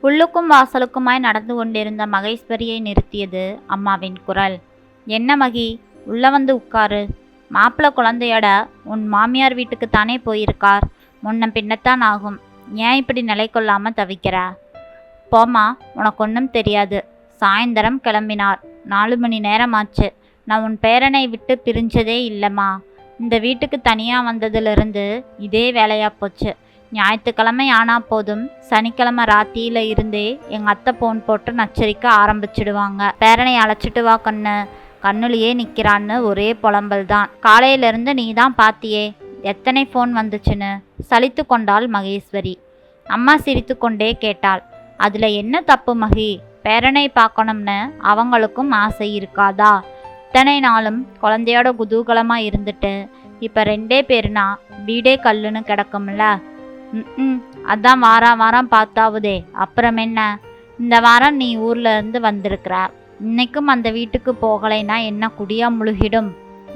உள்ளுக்கும் வாசலுக்குமாய் நடந்து கொண்டிருந்த மகேஸ்வரியை நிறுத்தியது அம்மாவின் குரல். என்ன மகி, உள்ள வந்து உட்காரு. மாப்பிள்ளை குழந்தையோட உன் மாமியார் வீட்டுக்கு தானே போயிருக்கார். முன்ன பின்னத்தான் ஆகும். ஏன் இப்படி நிலை கொள்ளாம தவிக்கிற? போமா, உனக்கு ஒன்றும் தெரியாது. சாயந்தரம் கிளம்பினார். 4 மணி நேரமாச்சு. நான் உன் பேரனை விட்டு பிரிஞ்சதே இல்லைம்மா. இந்த வீட்டுக்கு தனியாக வந்ததுலேருந்து இதே வேலையாக போச்சு. ஞாயிற்றுக்கிழமை ஆனா போதும், சனிக்கிழமை ராத்தியில இருந்தே எங்கள் அத்தை போன் போட்டு நச்சரிக்க ஆரம்பிச்சிடுவாங்க. பேரனை அழைச்சிட்டு வா கண்ணு, கண்ணுலையே நிற்கிறான்னு ஒரே புலம்பல் தான். காலையிலேருந்து நீ தான் பாத்தியே, எத்தனை ஃபோன் வந்துச்சுன்னு சலித்து கொண்டாள் மகேஸ்வரி. அம்மா சிரித்து கொண்டே கேட்டாள், அதில் என்ன தப்பு மகி? பேரனை பார்க்கணும்னு அவங்களுக்கும் ஆசை இருக்காதா? இத்தனை நாளும் குழந்தையோட குதூகலமாக இருந்துட்டு இப்போ 2 பேருனா வீடே கல்லுன்னு கிடக்கும்ல. அதான் வாரம் பார்த்தாவுதே. அப்புறம் என்ன, இந்த வாரம் நீ ஊர்ல இருந்து வந்திருக்கிற. இன்னைக்கும் அந்த வீட்டுக்கு போகலைன்னா என்ன குடியா முழுகிடும்?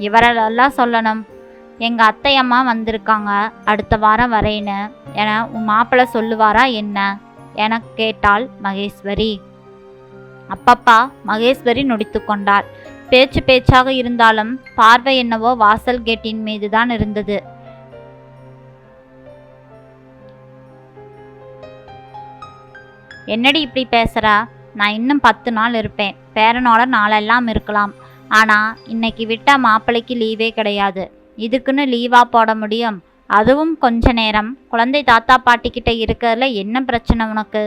இவரெல்லாம் சொல்லணும். எங்க அத்தையம்மா வந்திருக்காங்க, அடுத்த வாரம் வரேன்னு என உன் மாப்பிள்ளை சொல்லுவாரா என்ன என கேட்டாள் மகேஸ்வரி. அப்பப்பா, மகேஸ்வரி நொடித்து கொண்டாள். பேச்சாக இருந்தாலும் பார்வை என்னவோ வாசல் கேட்டின் மீதுதான் இருந்தது. என்னடி இப்படி பேசுறா? நான் இன்னும் 10 நாள் இருப்பேன். பேரனோட நாளெல்லாம் இருக்கலாம். ஆனால் இன்னைக்கு விட்டா மாப்பிள்ளைக்கு லீவே கிடையாது. இதுக்குன்னு லீவா போட முடியும்? அதுவும் கொஞ்ச நேரம். குழந்தை தாத்தா பாட்டிக்கிட்ட இருக்கிறதுல என்ன பிரச்சனை உனக்கு?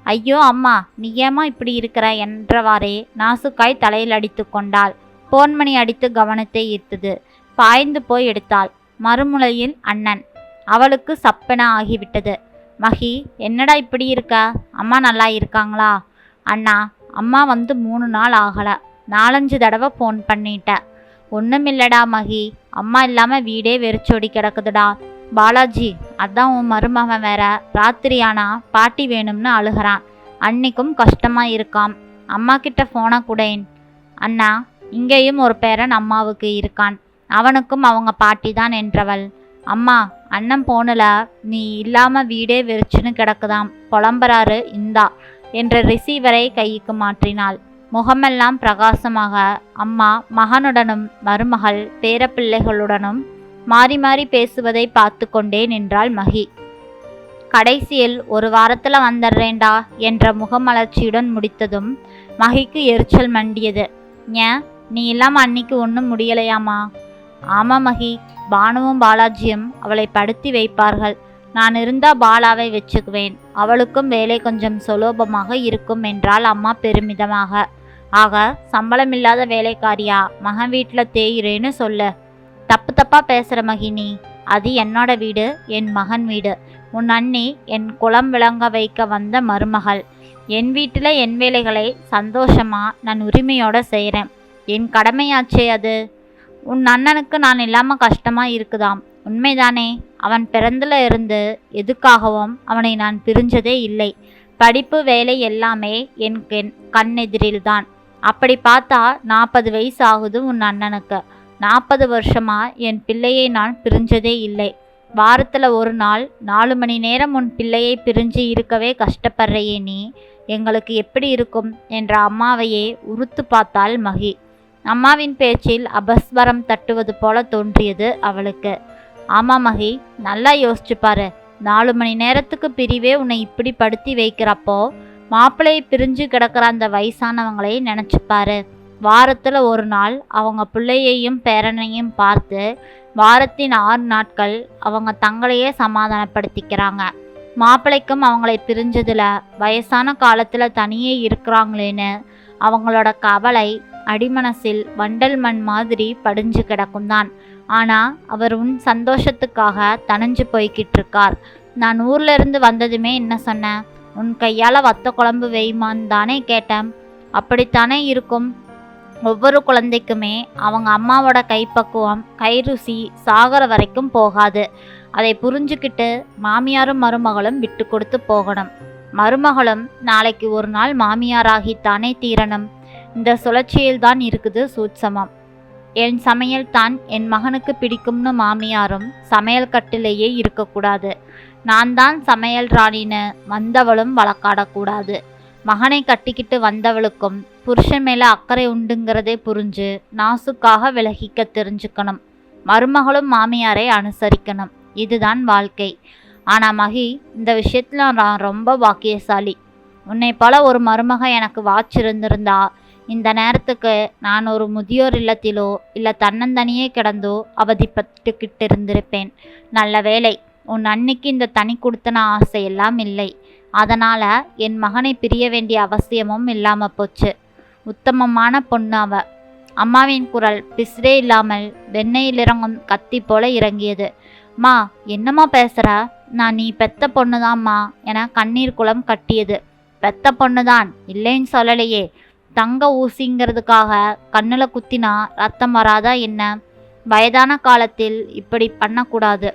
ஐயோ அம்மா, நீ ஏமா இப்படி இருக்கிற என்றவாறே நாசுக்காய் தலையில் அடித்து கொண்டாள். போன்மணி அடித்து கவனத்தை ஈர்த்தது. பாய்ந்து போய் எடுத்தாள். மறுமுளையில் அண்ணன். அவளுக்கு சப்பென ஆகிவிட்டது. மகி, என்னடா இப்படி இருக்க? அம்மா நல்லா இருக்காங்களா? அண்ணா, அம்மா வந்து 3 நாள் ஆகலை. 4-5 தடவை ஃபோன் பண்ணிட்டேன். ஒன்றுமில்லடா மகி, அம்மா இல்லாமல் வீடே வெறிச்சோடி கிடக்குதுடா. பாலாஜி, அதான் உன் மருமகன் வேற ராத்திரி ஆனா பாட்டி வேணும்னு அழுகிறான். அன்னைக்கும் கஷ்டமாக இருக்காம். அம்மா கிட்ட ஃபோனை கூடேன். அண்ணா, இங்கேயும் ஒரு பேரன் அம்மாவுக்கு இருக்கான். அவனுக்கும் அவங்க பாட்டி தான் என்றவள். அம்மா, அண்ணன் போனல நீ இல்லாமல் வீடே வெறிச்சுன்னு கிடக்குதாம், புலம்புறாரு இந்தா என்ற ரிசீவரை கைக்கு மாற்றினாள். முகமெல்லாம் பிரகாசமாக அம்மா மகனுடனும் மருமகள் பேரப்பிள்ளைகளுடனும் மாறி மாறி பேசுவதை பார்த்து கொண்டே நின்றாள் மகி. கடைசியில் 1 வாரத்தில் வந்துடுறேண்டா என்ற முகமலர்ச்சியுடன் முடித்ததும் மகிக்கு எரிச்சல் மண்டியது. ஏன், நீ இல்லாமல் அன்னைக்கு ஒன்றும் முடியலையாமா? ஆமாம் மகி, பானுவும் பாலாஜியும் அவளை படுத்தி வைப்பார்கள். நான் இருந்தா பாலாவை வச்சுக்குவேன். அவளுக்கும் வேலை கொஞ்சம் சுலபமாக இருக்கும் என்றாள் அம்மா பெருமிதமாக. ஆக, சம்பளமில்லாத வேலைக்காரியா மகன் வீட்டில் தேயிறேன்னு சொல்லு. தப்பா பேசுகிற மகினி. அது என்னோட வீடு, என் மகன் வீடு. உன் அண்ணி என் குலம் விளங்க வைக்க வந்த மருமகள். என் வீட்டில் என் வேலைகளை சந்தோஷமா நான் உரிமையோடு செய்கிறேன். என் கடமையாச்சே அது. உன் அண்ணனுக்கு நான் இல்லாமல் கஷ்டமாக இருக்குதாம். உண்மைதானே? அவன் பிறந்தல இருந்து எதுக்காகவும் அவனை நான் பிரிஞ்சதே இல்லை. படிப்பு வேலை எல்லாமே என் கண்ணெதிரில்தான். அப்படி பார்த்தா 40 வயசு ஆகுது உன் அண்ணனுக்கு. 40 வருஷமா என் பிள்ளையை நான் பிரிஞ்சதே இல்லை. வாரத்தில் 1 நாள் 4 மணி நேரம் உன் பிள்ளையை பிரிஞ்சு இருக்கவே கஷ்டப்படுறையே நீ. எங்களுக்கு எப்படி இருக்கும் என்ற அம்மாவையே உறுத்து பார்த்தாள் மகி. அம்மாவின் பேச்சில் அபஸ்வரம் தட்டுவது போல தோன்றியது அவளுக்கு. ஆமா மகி, நல்லா யோசிச்சு பாரு. 4 மணி நேரத்துக்கு பிரிவே உன்னை இப்படி படுத்தி வைக்கிறப்போ மாப்பிள்ளையை பிரிஞ்சு கிடக்கிற அந்த வயசானவங்களை நினச்சிப்பாரு. வாரத்தில் 1 நாள் அவங்க பிள்ளையையும் பேரனையும் பார்த்து வாரத்தின் 6 நாட்கள் அவங்க தங்களையே சமாதானப்படுத்திக்கிறாங்க. மாப்பிள்ளைக்கும் அவங்களை பிரிஞ்சதில் வயசான காலத்தில் தனியே இருக்கிறாங்களேன்னு அவங்களோட கவலை அடிமனசில் வண்டல் மண் மாதிரி படிஞ்சு கிடக்கும் தான். ஆனால் அவர் உன் சந்தோஷத்துக்காக தனிஞ்சு போய்கிட்டு இருக்கார். நான் ஊர்ல இருந்து வந்ததுமே என்ன சொன்னேன்? உன் கையால் வத்த குழம்பு வைமான்னு தானே கேட்டேன். அப்படித்தானே இருக்கும். ஒவ்வொரு குழந்தைக்குமே அவங்க அம்மாவோட கைப்பக்குவம் கை ருசி சாகர வரைக்கும் போகாது. அதை புரிஞ்சுக்கிட்டு மாமியாரும் மருமகளும் விட்டு கொடுத்து போகணும். மருமகளும் நாளைக்கு 1 நாள் மாமியாராகித்தானே தீரணும். இந்த சுழற்சியில்தான் இருக்குது சூட்சமம். என் சமையல் தான் என் மகனுக்கு பிடிக்கும்னு மாமியாரும் சமையல் கட்டிலேயே இருக்கக்கூடாது. நான் தான் சமையல் ராணின்னு வந்தவளும் வழக்காடக்கூடாது. மகனை கட்டிக்கிட்டு வந்தவளுக்கும் புருஷன் மேல அக்கறை உண்டுங்கிறதே புரிஞ்சு நாசுக்காக விலகிக்க தெரிஞ்சுக்கணும். மருமகளும் மாமியாரை அனுசரிக்கணும். இதுதான் வாழ்க்கை. ஆனா மகி, இந்த விஷயத்துல நான் ரொம்ப பாக்கியசாலி. உன்னை போல ஒரு மருமக எனக்கு வாச்சிருந்திருந்தா இந்த நேரத்துக்கு நான் ஒரு முதியோர் இல்லத்திலோ இல்லை தன்னந்தனியே கிடந்தோ அவதிப்பட்டுக்கிட்டு இருந்திருப்பேன். நல்ல வேளை உன் அன்னைக்கு இந்த தனி கொடுத்தன ஆசையெல்லாம் இல்லை. அதனால என் மகனை பிரிய வேண்டிய அவசியமும் இல்லாம போச்சு. உத்தமமான பொண்ணு அவ. அம்மாவின் குரல் பிசிறே இல்லாமல் வெண்ணெயில் இறங்கும் கத்தி போல இறங்கியது. மா, என்னம்மா பேசுற? நான் நீ பெத்த பொண்ணுதாம்மா என கண்ணீர் குளம் கட்டியது. பெத்த பொண்ணுதான், இல்லைன்னு சொல்லலையே. தங்க ஊசிங்கிறதுக்காக கண்ணுல குத்தினா ரத்தம் வராதா என்ன? வயதான காலத்தில் இப்படி பண்ணக்கூடாது.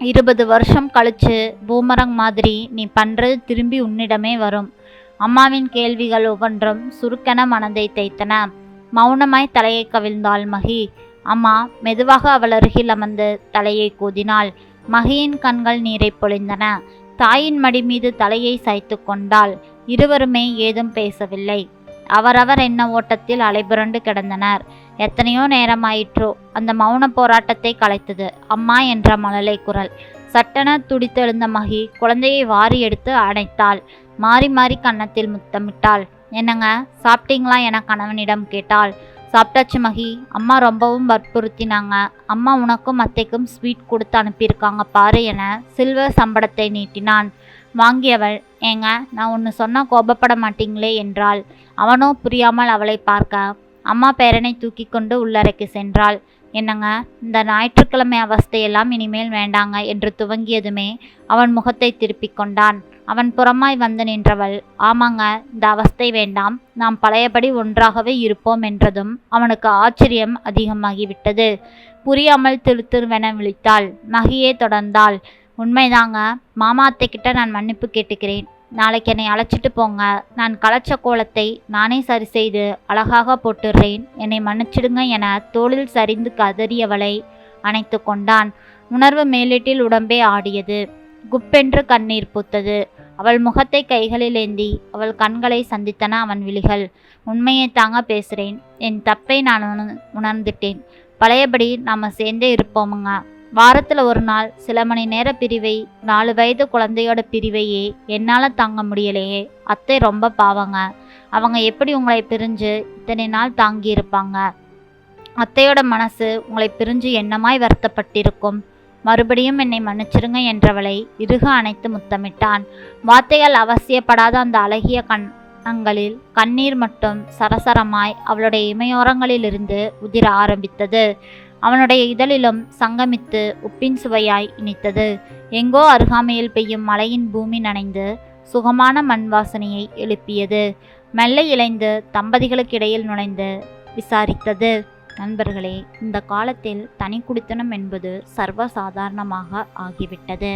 20 வருஷம் கழிச்சு பூமரங் மாதிரி நீ பண்றது திரும்பி உன்னிடமே வரும். அம்மாவின் கேள்விகள் ஒவ்வொன்றும் சுருக்கென மனதை தேய்த்தன. மௌனமாய் தலையை கவிழ்ந்தாள் மகி. அம்மா மெதுவாக அவள் அருகில் அமர்ந்து தலையை கோதினாள். மகியின் கண்கள் நீரை பொழிந்தன. தாயின் மடி மீது தலையை சாய்த்து கொண்டாள். இருவருமே ஏதும் பேசவில்லை. அவரவர் என்ன ஓட்டத்தில் அலைபுரண்டு கிடந்தனர். எத்தனையோ நேரமாயிற்றோ. அந்த மௌன போராட்டத்தை கலைத்தது அம்மா என்ற மழலை குரல். சட்டென துடித்தெழுந்த மகி குழந்தையை வாரி எடுத்து அணைத்தாள். மாறி மாறி கன்னத்தில் முத்தமிட்டாள். என்னங்க, சாப்பிட்டீங்களா என கணவனிடம் கேட்டாள். சாப்பிட்டாச்சு மகி. அம்மா ரொம்பவும் வற்புறுத்தினாங்க. அம்மா உனக்கும் அத்தைக்கும் ஸ்வீட் கொடுத்து அனுப்பியிருக்காங்க பாரு என சில்வர் சம்படத்தை நீட்டினான். வாங்கியவள், ஏங்க, நான் ஒன்று சொன்னால் கோபப்பட மாட்டீங்களே என்றாள். அவனோ புரியாமல் அவளை பார்க்க அம்மா பேரனை தூக்கி கொண்டு உள்ளறைக்கு சென்றாள். என்னங்க, இந்த ஞாயிற்றுக்கிழமை அவஸ்தையெல்லாம் இனிமேல் வேண்டாங்க என்று துவங்கியதுமே அவன் முகத்தை திருப்பிக் கொண்டான். அவன் புறமாய் வந்து நின்றவள், ஆமாங்க, இந்த அவஸ்தை வேண்டாம், நாம் பழையபடி ஒன்றாகவே இருப்போம் என்றதும் அவனுக்கு ஆச்சரியம் அதிகமாகிவிட்டது. புரியாமல் திருத்திருவென விழித்தாள். மகியே தொடர்ந்தாள். உண்மைதாங்க, மாமா அத்தைக்கிட்ட நான் மன்னிப்பு கேட்டுக்கிறேன். நாளைக்கு என்னை அழைச்சிட்டு போங்க. நான் களைச்ச கோலத்தை நானே சரி செய்து அழகாக போட்டுடுறேன். என்னை மன்னிச்சிடுங்க என தோளில் சரிந்து கதறியவளை அணைத்து கொண்டான். உணர்வு மேலிட்டில் உடம்பே ஆடியது. குப்பென்று கண்ணீர் பூத்தது. அவள் முகத்தை கைகளில் ஏந்தி அவள் கண்களை சந்தித்தன அவன் விழிகள். உண்மையை தாங்க பேசுகிறேன். என் தப்பை நான் உணர்ந்துட்டேன். பழையபடி நாம் சேர்ந்தே இருப்போமுங்க. வாரத்தில் ஒரு நாள் சில மணி நேர பிரிவை, 4 வயது குழந்தையோட பிரிவையே என்னால் தாங்க முடியலையே. அத்தை ரொம்ப பாவங்க. அவங்க எப்படி உங்களை பிரிஞ்சு இத்தனை நாள் தாங்கி இருப்பாங்க? அத்தையோட மனசு உங்களை பிரிஞ்சு என்னமாய் வருத்தப்பட்டிருக்கும். மறுபடியும் என்னை மன்னிச்சிருங்க என்றவளை இறுக அணைத்து முத்தமிட்டான். வார்த்தைகள் அவசியப்படாத அந்த அழகிய கண்ணங்களில் கண்ணீர் மட்டும் சரசரமாய் அவளுடைய இமையோரங்களிலிருந்து உதிர ஆரம்பித்தது. அவனுடைய இதழிலும் சங்கமித்து உப்பின் சுவையாய் இனித்தது. எங்கோ அருகாமையில் பெய்யும் மழையின் பூமி நனைந்து சுகமான மண் வாசனையை எழுப்பியது. மெல்ல இழைந்து தம்பதிகளுக்கிடையில் நுழைந்து விசாரித்தது. நண்பர்களே, இந்த காலத்தில் தனி குடித்தனம் என்பது சர்வசாதாரணமாக ஆகிவிட்டது.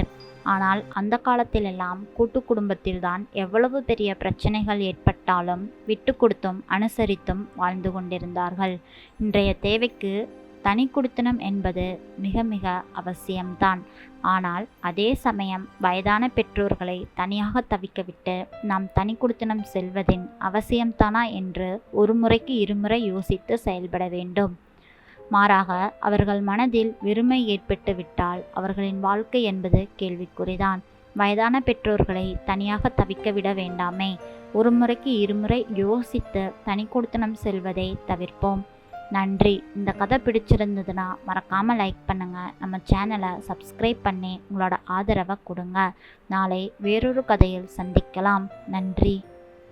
ஆனால் அந்த காலத்திலெல்லாம் கூட்டு குடும்பத்தில்தான் எவ்வளவு பெரிய பிரச்சனைகள் ஏற்பட்டாலும் விட்டு கொடுத்தும் அனுசரித்தும் வாழ்ந்து கொண்டிருந்தார்கள். இன்றைய தேவைக்கு தனி குடித்தனம் என்பது மிக மிக அவசியம்தான். ஆனால் அதே சமயம் வயதான பெற்றோர்களை தனியாக தவிக்கவிட்டு நாம் தனி குடித்தனம் செல்வதின் அவசியம்தானா என்று ஒரு முறைக்கு இருமுறை யோசித்து செயல்பட வேண்டும். மாறாக அவர்கள் மனதில் வெறுமை ஏற்பட்டு விட்டால் அவர்களின் வாழ்க்கை என்பது கேள்விக்குறிதான். வயதான பெற்றோர்களை தனியாக தவிக்க விட வேண்டாமே. ஒரு முறைக்கு இருமுறை யோசித்து தனி குடித்தனம் செல்வதை தவிர்ப்போம். நன்றி. இந்த கதை பிடிச்சிருந்ததுன்னா மறக்காமல் லைக் பண்ணுங்கள். நம்ம சேனலை சப்ஸ்கிரைப் பண்ணி உங்களோட ஆதரவை கொடுங்க. நாளை வேறொரு கதையில் சந்திக்கலாம். நன்றி.